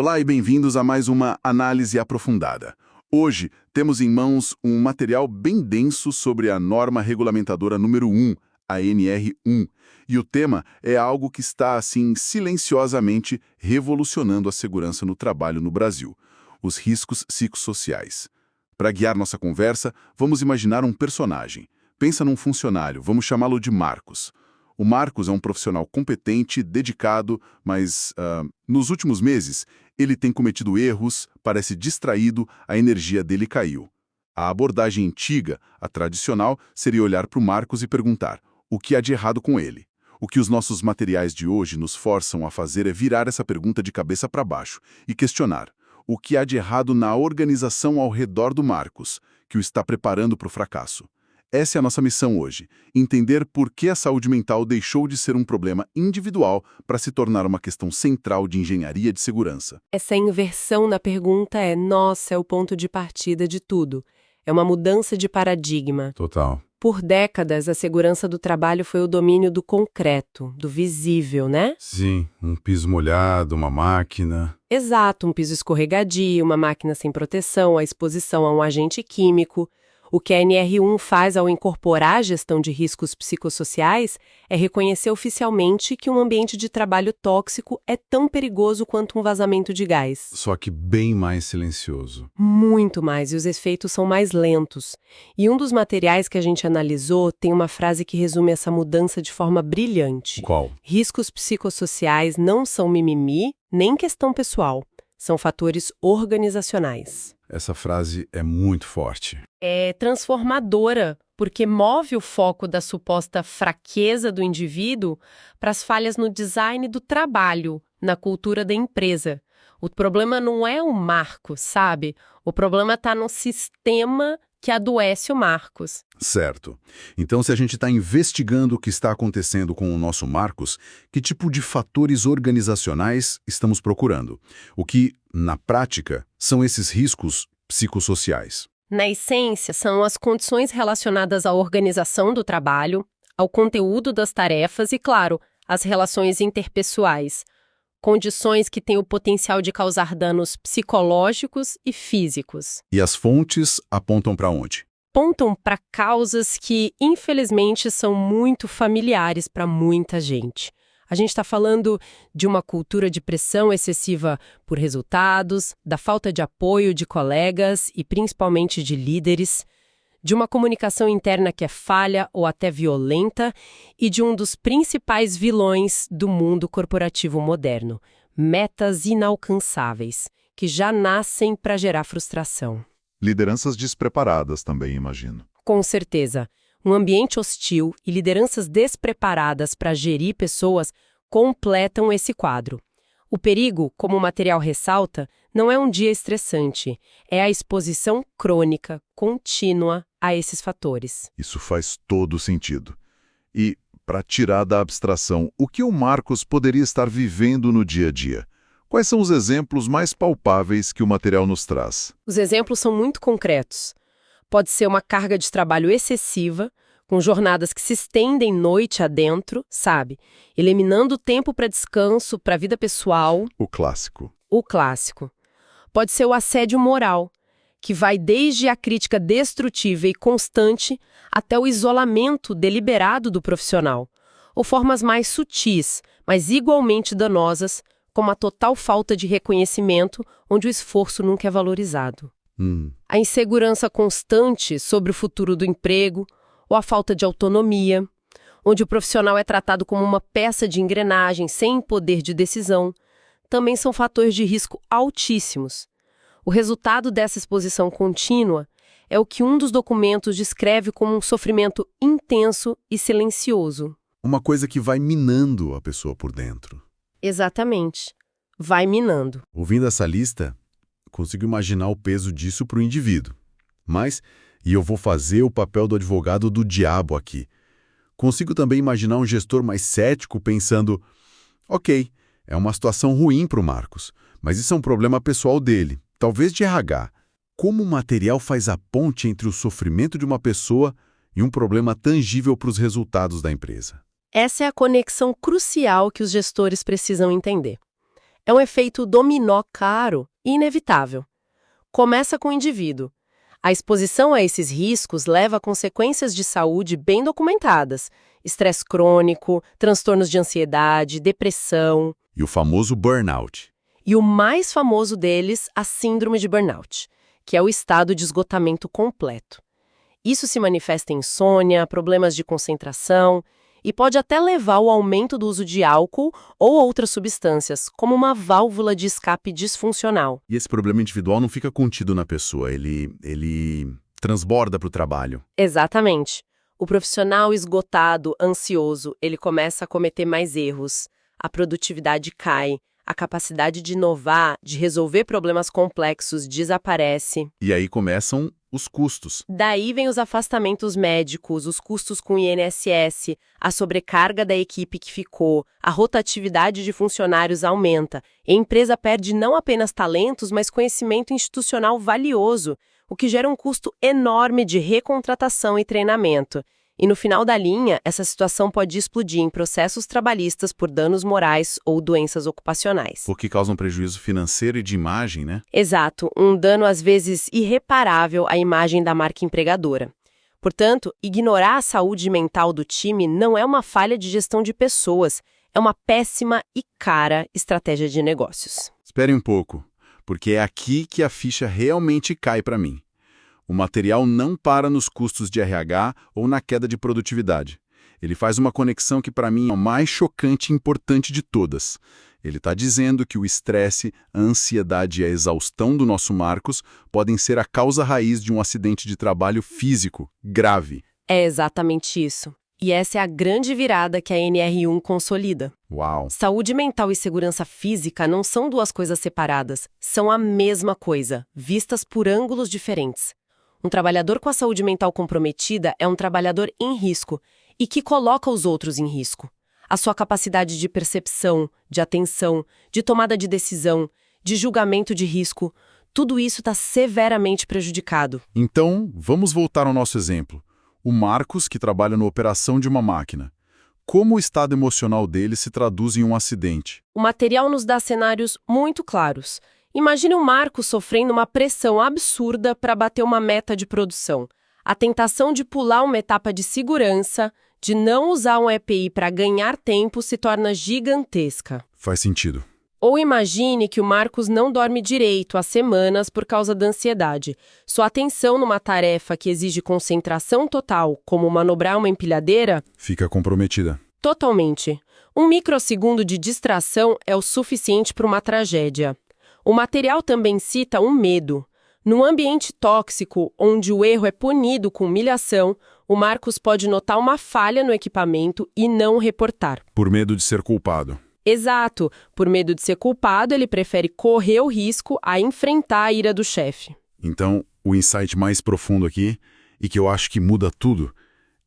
Olá e bem-vindos a mais uma análise aprofundada. Hoje temos em mãos um material bem denso sobre a norma regulamentadora número 1, a NR1, e o tema é algo que está, assim, silenciosamente revolucionando a segurança no trabalho no Brasil: os riscos psicossociais. Para guiar nossa conversa, vamos imaginar um personagem. Pensa num funcionário, vamos chamá-lo de Marcos. O Marcos é um profissional competente, dedicado, mas nos últimos meses ele tem cometido erros, parece distraído, a energia dele caiu. A abordagem antiga, a tradicional, seria olhar para o Marcos e perguntar: o que há de errado com ele? O que os nossos materiais de hoje nos forçam a fazer é virar essa pergunta de cabeça para baixo e questionar: o que há de errado na organização ao redor do Marcos, que o está preparando para o fracasso? Essa é a nossa missão hoje: entender por que a saúde mental deixou de ser um problema individual para se tornar uma questão central de engenharia de segurança. Essa inversão na pergunta é o ponto de partida de tudo. É uma mudança de paradigma. Total. Por décadas, a segurança do trabalho foi o domínio do concreto, do visível, né? Sim, um piso molhado, uma máquina. Exato, um piso escorregadio, uma máquina sem proteção, a exposição a um agente químico. O que a NR1 faz ao incorporar a gestão de riscos psicossociais é reconhecer oficialmente que um ambiente de trabalho tóxico é tão perigoso quanto um vazamento de gás. Só que bem mais silencioso. Muito mais, e os efeitos são mais lentos. E um dos materiais que a gente analisou tem uma frase que resume essa mudança de forma brilhante. Qual? Riscos psicossociais não são mimimi, nem questão pessoal. São fatores organizacionais. Essa frase é muito forte. É transformadora, porque move o foco da suposta fraqueza do indivíduo para as falhas no design do trabalho, na cultura da empresa. O problema não é o Marcos, sabe? O problema está no sistema que adoece o Marcos. Certo. Então, se a gente está investigando o que está acontecendo com o nosso Marcos, que tipo de fatores organizacionais estamos procurando? O que, na prática, são esses riscos psicossociais? Na essência, são as condições relacionadas à organização do trabalho, ao conteúdo das tarefas e, claro, às relações interpessoais. Condições que têm o potencial de causar danos psicológicos e físicos. E as fontes apontam para onde? Apontam para causas que, infelizmente, são muito familiares para muita gente. A gente está falando de uma cultura de pressão excessiva por resultados, da falta de apoio de colegas e principalmente de líderes, de uma comunicação interna que é falha ou até violenta e de um dos principais vilões do mundo corporativo moderno: metas inalcançáveis, que já nascem para gerar frustração. Lideranças despreparadas também, imagino. Com certeza. Um ambiente hostil e lideranças despreparadas para gerir pessoas completam esse quadro. O perigo, como o material ressalta, não é um dia estressante, é a exposição crônica, contínua a esses fatores. Isso faz todo sentido. E, para tirar da abstração, o que o Marcos poderia estar vivendo no dia a dia? Quais são os exemplos mais palpáveis que o material nos traz? Os exemplos são muito concretos. Pode ser uma carga de trabalho excessiva, com jornadas que se estendem noite adentro, sabe? Eliminando tempo para descanso, para a vida pessoal. O clássico. O clássico. Pode ser o assédio moral, que vai desde a crítica destrutiva e constante até o isolamento deliberado do profissional. Ou formas mais sutis, mas igualmente danosas, como a total falta de reconhecimento, onde o esforço nunca é valorizado. A insegurança constante sobre o futuro do emprego ou a falta de autonomia, onde o profissional é tratado como uma peça de engrenagem sem poder de decisão, também são fatores de risco altíssimos. O resultado dessa exposição contínua é o que um dos documentos descreve como um sofrimento intenso e silencioso. Uma coisa que vai minando a pessoa por dentro. Exatamente. Vai minando. Ouvindo essa lista, consigo imaginar o peso disso para o indivíduo. Mas, e eu vou fazer o papel do advogado do diabo aqui, consigo também imaginar um gestor mais cético pensando: ok, é uma situação ruim para o Marcos, mas isso é um problema pessoal dele, talvez de RH. Como o material faz a ponte entre o sofrimento de uma pessoa e um problema tangível para os resultados da empresa? Essa é a conexão crucial que os gestores precisam entender. É um efeito dominó caro e inevitável. Começa com o indivíduo. A exposição a esses riscos leva a consequências de saúde bem documentadas: estresse crônico, transtornos de ansiedade, depressão. E o famoso burnout. E o mais famoso deles, a síndrome de burnout, que é o estado de esgotamento completo. Isso se manifesta em insônia, problemas de concentração e pode até levar ao aumento do uso de álcool ou outras substâncias, como uma válvula de escape disfuncional. E esse problema individual não fica contido na pessoa, ele transborda para o trabalho. Exatamente. O profissional esgotado, ansioso, ele começa a cometer mais erros, a produtividade cai, a capacidade de inovar, de resolver problemas complexos desaparece. E aí começam os custos. Daí vem os afastamentos médicos, os custos com o INSS, a sobrecarga da equipe que ficou, a rotatividade de funcionários aumenta. E a empresa perde não apenas talentos, mas conhecimento institucional valioso, o que gera um custo enorme de recontratação e treinamento. E no final da linha, essa situação pode explodir em processos trabalhistas por danos morais ou doenças ocupacionais. Porque causa um prejuízo financeiro e de imagem, né? Exato, um dano às vezes irreparável à imagem da marca empregadora. Portanto, ignorar a saúde mental do time não é uma falha de gestão de pessoas, é uma péssima e cara estratégia de negócios. Espere um pouco, porque é aqui que a ficha realmente cai para mim. O material não para nos custos de RH ou na queda de produtividade. Ele faz uma conexão que para mim é a mais chocante e importante de todas. Ele está dizendo que o estresse, a ansiedade e a exaustão do nosso Marcos podem ser a causa raiz de um acidente de trabalho físico grave. É exatamente isso. E essa é a grande virada que a NR1 consolida. Uau! Saúde mental e segurança física não são duas coisas separadas, são a mesma coisa, vistas por ângulos diferentes. Um trabalhador com a saúde mental comprometida é um trabalhador em risco e que coloca os outros em risco. A sua capacidade de percepção, de atenção, de tomada de decisão, de julgamento de risco, tudo isso está severamente prejudicado. Então, vamos voltar ao nosso exemplo. O Marcos, que trabalha na operação de uma máquina. Como o estado emocional dele se traduz em um acidente? O material nos dá cenários muito claros. Imagine o Marcos sofrendo uma pressão absurda para bater uma meta de produção. A tentação de pular uma etapa de segurança, de não usar um EPI para ganhar tempo se torna gigantesca. Faz sentido. Ou imagine que o Marcos não dorme direito há semanas por causa da ansiedade. Sua atenção numa tarefa que exige concentração total, como manobrar uma empilhadeira, fica comprometida. Totalmente. Um microsegundo de distração é o suficiente para uma tragédia. O material também cita um medo. Num ambiente tóxico, onde o erro é punido com humilhação, o Marcos pode notar uma falha no equipamento e não reportar. Por medo de ser culpado. Exato. Por medo de ser culpado, ele prefere correr o risco a enfrentar a ira do chefe. Então, o insight mais profundo aqui, e que eu acho que muda tudo,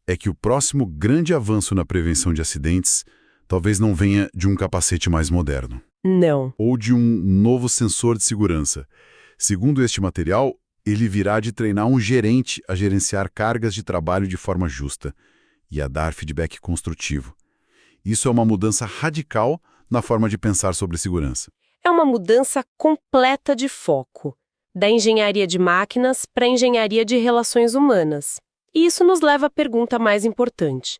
é que o próximo grande avanço na prevenção de acidentes talvez não venha de um capacete mais moderno. Não. Ou de um novo sensor de segurança. Segundo este material, ele virá de treinar um gerente a gerenciar cargas de trabalho de forma justa e a dar feedback construtivo. Isso é uma mudança radical na forma de pensar sobre segurança. É uma mudança completa de foco, da engenharia de máquinas para a engenharia de relações humanas. E isso nos leva à pergunta mais importante.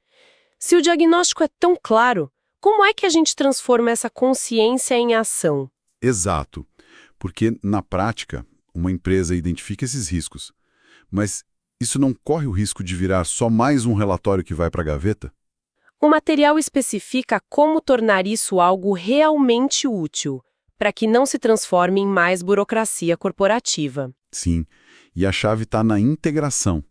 Se o diagnóstico é tão claro, como é que a gente transforma essa consciência em ação? Exato, porque, na prática, uma empresa identifica esses riscos. Mas isso não corre o risco de virar só mais um relatório que vai para a gaveta? O material especifica como tornar isso algo realmente útil, para que não se transforme em mais burocracia corporativa. Sim, e a chave está na integração.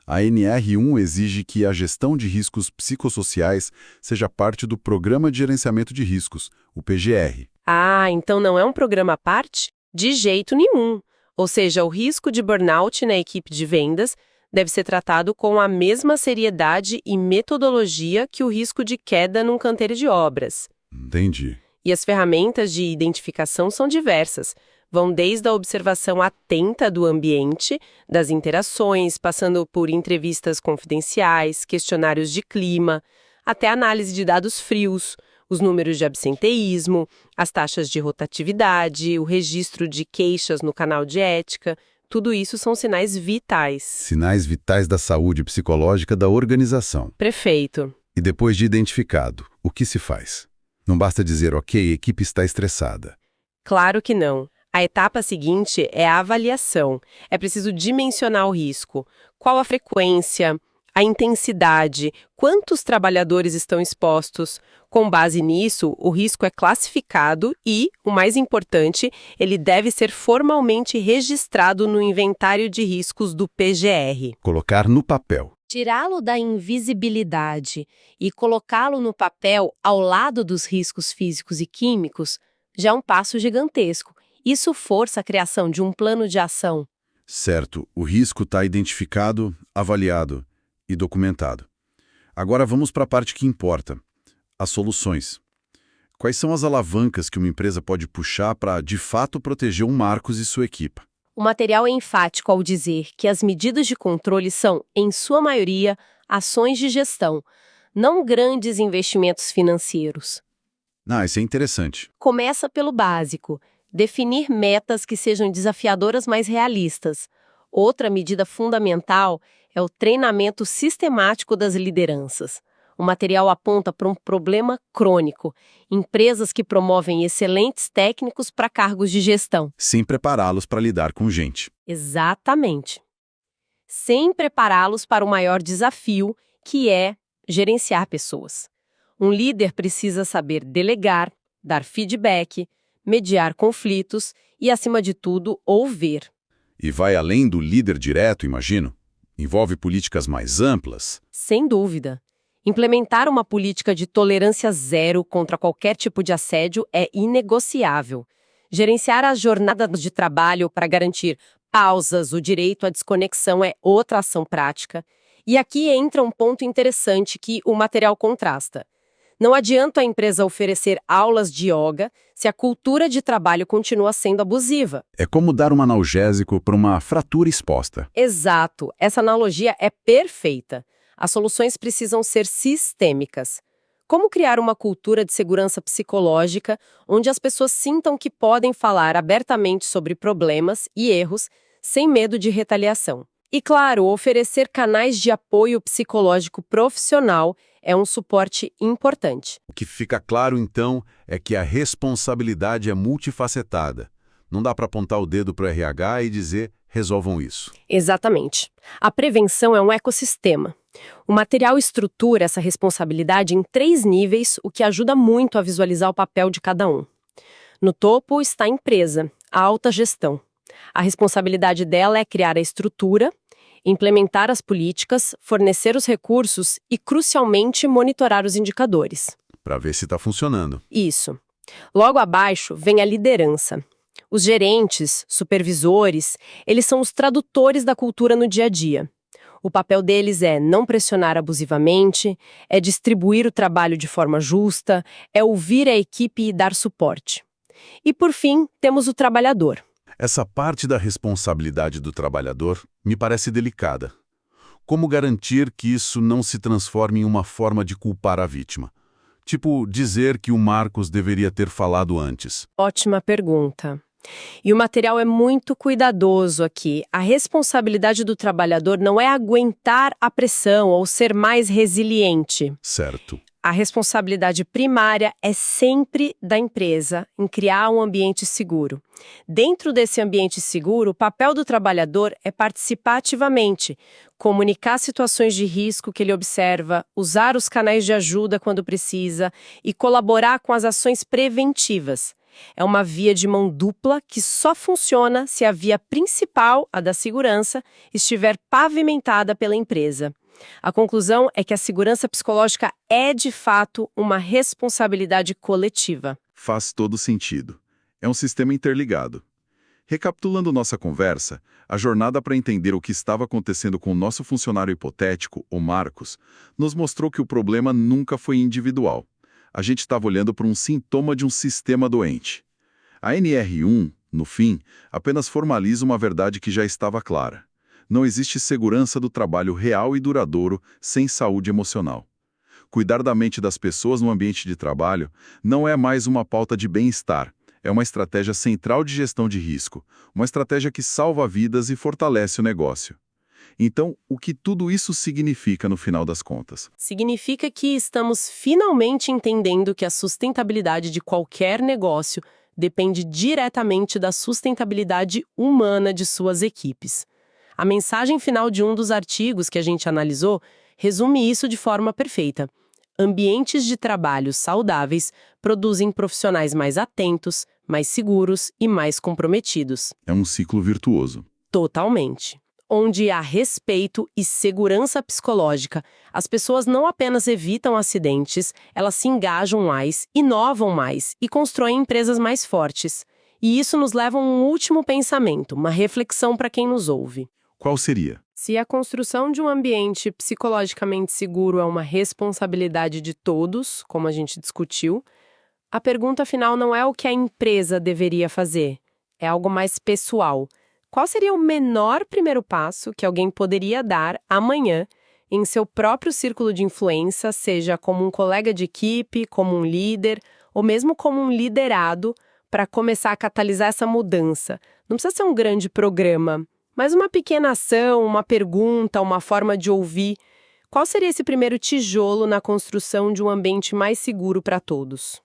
A NR1 exige que a gestão de riscos psicossociais seja parte do Programa de Gerenciamento de Riscos, o PGR. Ah, então não é um programa à parte? De jeito nenhum. Ou seja, o risco de burnout na equipe de vendas deve ser tratado com a mesma seriedade e metodologia que o risco de queda num canteiro de obras. Entendi. E as ferramentas de identificação são diversas. Vão desde a observação atenta do ambiente, das interações, passando por entrevistas confidenciais, questionários de clima, até análise de dados frios, Os números de absenteísmo, as taxas de rotatividade, o registro de queixas no canal de ética, tudo isso são sinais vitais. Sinais vitais da saúde psicológica da organização. Perfeito. E depois de identificado, o que se faz? Não basta dizer, ok, a equipe está estressada. Claro que não. A etapa seguinte é a avaliação. É preciso dimensionar o risco. Qual a frequência, a intensidade, quantos trabalhadores estão expostos? Com base nisso, o risco é classificado e, o mais importante, ele deve ser formalmente registrado no inventário de riscos do PGR. Colocar no papel. Tirá-lo da invisibilidade e colocá-lo no papel ao lado dos riscos físicos e químicos já é um passo gigantesco. Isso força a criação de um plano de ação. Certo, o risco está identificado, avaliado e documentado. Agora vamos para a parte que importa, as soluções. Quais são as alavancas que uma empresa pode puxar para, de fato, proteger o Marcos e sua equipe? O material é enfático ao dizer que as medidas de controle são, em sua maioria, ações de gestão, não grandes investimentos financeiros. Isso é interessante. Começa pelo básico, definir metas que sejam desafiadoras, mas realistas. Outra medida fundamental é o treinamento sistemático das lideranças. O material aponta para um problema crônico, empresas que promovem excelentes técnicos para cargos de gestão. Sem prepará-los para lidar com gente. Exatamente. Sem prepará-los para o maior desafio, que é gerenciar pessoas. Um líder precisa saber delegar, dar feedback, mediar conflitos e, acima de tudo, ouvir. E vai além do líder direto, imagino? Envolve políticas mais amplas? Sem dúvida. Implementar uma política de tolerância zero contra qualquer tipo de assédio é inegociável. Gerenciar as jornadas de trabalho para garantir pausas, o direito à desconexão é outra ação prática. E aqui entra um ponto interessante que o material contrasta. Não adianta a empresa oferecer aulas de yoga se a cultura de trabalho continua sendo abusiva. É como dar um analgésico para uma fratura exposta. Exato. Essa analogia é perfeita. As soluções precisam ser sistêmicas. Como criar uma cultura de segurança psicológica onde as pessoas sintam que podem falar abertamente sobre problemas e erros sem medo de retaliação? E, claro, oferecer canais de apoio psicológico profissional é um suporte importante. O que fica claro, então, é que a responsabilidade é multifacetada. Não dá para apontar o dedo para o RH e dizer, resolvam isso. Exatamente. A prevenção é um ecossistema. O material estrutura essa responsabilidade em 3 níveis, o que ajuda muito a visualizar o papel de cada um. No topo está a empresa, a alta gestão. A responsabilidade dela é criar a estrutura, implementar as políticas, fornecer os recursos e, crucialmente, monitorar os indicadores. Para ver se está funcionando. Isso. Logo abaixo vem a liderança. Os gerentes, supervisores, eles são os tradutores da cultura no dia a dia. O papel deles é não pressionar abusivamente, é distribuir o trabalho de forma justa, é ouvir a equipe e dar suporte. E, por fim, temos o trabalhador. Essa parte da responsabilidade do trabalhador me parece delicada. Como garantir que isso não se transforme em uma forma de culpar a vítima? Tipo, dizer que o Marcos deveria ter falado antes. Ótima pergunta. E o material é muito cuidadoso aqui. A responsabilidade do trabalhador não é aguentar a pressão ou ser mais resiliente. Certo. A responsabilidade primária é sempre da empresa em criar um ambiente seguro. Dentro desse ambiente seguro, o papel do trabalhador é participar ativamente, comunicar situações de risco que ele observa, usar os canais de ajuda quando precisa e colaborar com as ações preventivas. É uma via de mão dupla que só funciona se a via principal, a da segurança, estiver pavimentada pela empresa. A conclusão é que a segurança psicológica é, de fato, uma responsabilidade coletiva. Faz todo sentido. É um sistema interligado. Recapitulando nossa conversa, a jornada para entender o que estava acontecendo com o nosso funcionário hipotético, o Marcos, nos mostrou que o problema nunca foi individual. A gente estava olhando para um sintoma de um sistema doente. A NR1, no fim, apenas formaliza uma verdade que já estava clara. Não existe segurança do trabalho real e duradouro sem saúde emocional. Cuidar da mente das pessoas no ambiente de trabalho não é mais uma pauta de bem-estar. É uma estratégia central de gestão de risco, uma estratégia que salva vidas e fortalece o negócio. Então, o que tudo isso significa no final das contas? Significa que estamos finalmente entendendo que a sustentabilidade de qualquer negócio depende diretamente da sustentabilidade humana de suas equipes. A mensagem final de um dos artigos que a gente analisou resume isso de forma perfeita. Ambientes de trabalho saudáveis produzem profissionais mais atentos, mais seguros e mais comprometidos. É um ciclo virtuoso. Totalmente. Onde há respeito e segurança psicológica, as pessoas não apenas evitam acidentes, elas se engajam mais, inovam mais e constroem empresas mais fortes. E isso nos leva a um último pensamento, uma reflexão para quem nos ouve. Qual seria? Se a construção de um ambiente psicologicamente seguro é uma responsabilidade de todos, como a gente discutiu, a pergunta final não é o que a empresa deveria fazer, é algo mais pessoal. Qual seria o menor primeiro passo que alguém poderia dar amanhã em seu próprio círculo de influência, seja como um colega de equipe, como um líder, ou mesmo como um liderado, para começar a catalisar essa mudança? Não precisa ser um grande programa, mas uma pequena ação, uma pergunta, uma forma de ouvir. Qual seria esse primeiro tijolo na construção de um ambiente mais seguro para todos?